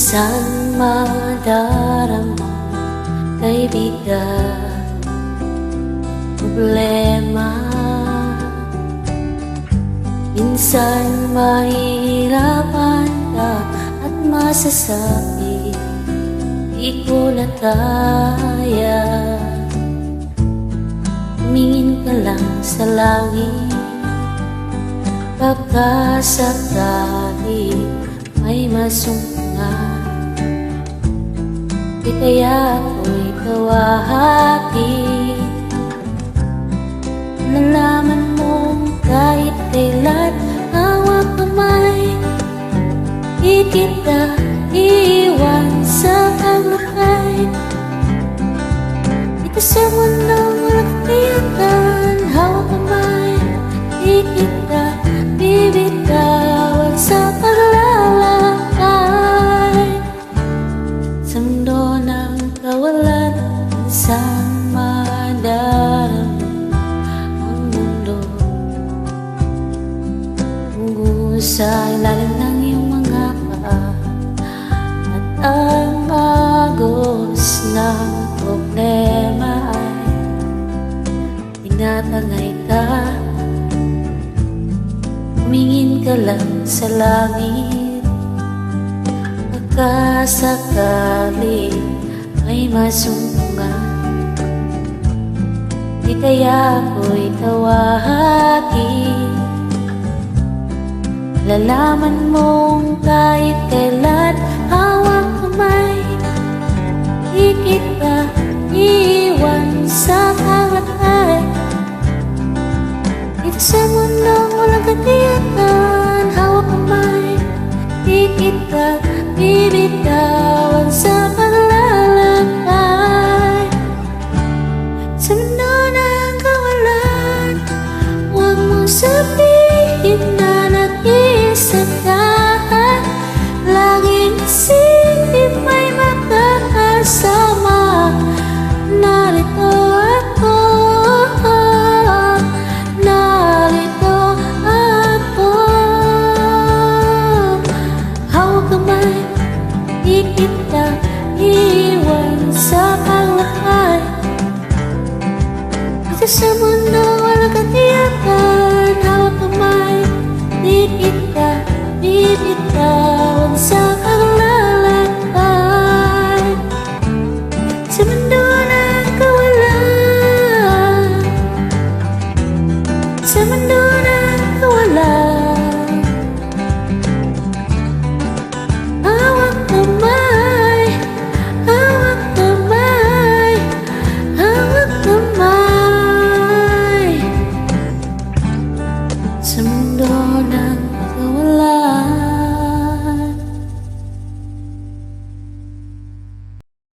Minsan madarama, kaibigan, problema. Minsan mahihirapan ka at masasabi, di ko na kaya. Tumingin ka lang sa langit, baka sakali may masumpungan. Di kaya ako'y kawahati, nalaman mong kahit kailan hawak kamay, di kita iwan sa pagmakay. Dito sa mundong walang katiyakan, hawak kamay, di kita bibitawan sa paglalakay. Sa mundo ng kawalan, minsan madarama ang mundo. Tungo sa ilalim ng iyong mga paa, at ang agos ng problema ay tinatangay ka. Tumingin ka lang sa langit, baka sakali may masumpungan. Di kaya ako'y tawahati, lalaman mong kahit kailan hawak kamay, di kita iwan sa paglatay. Dito sa mundong walang katiyakan, hawak kamay, di kita bibitaw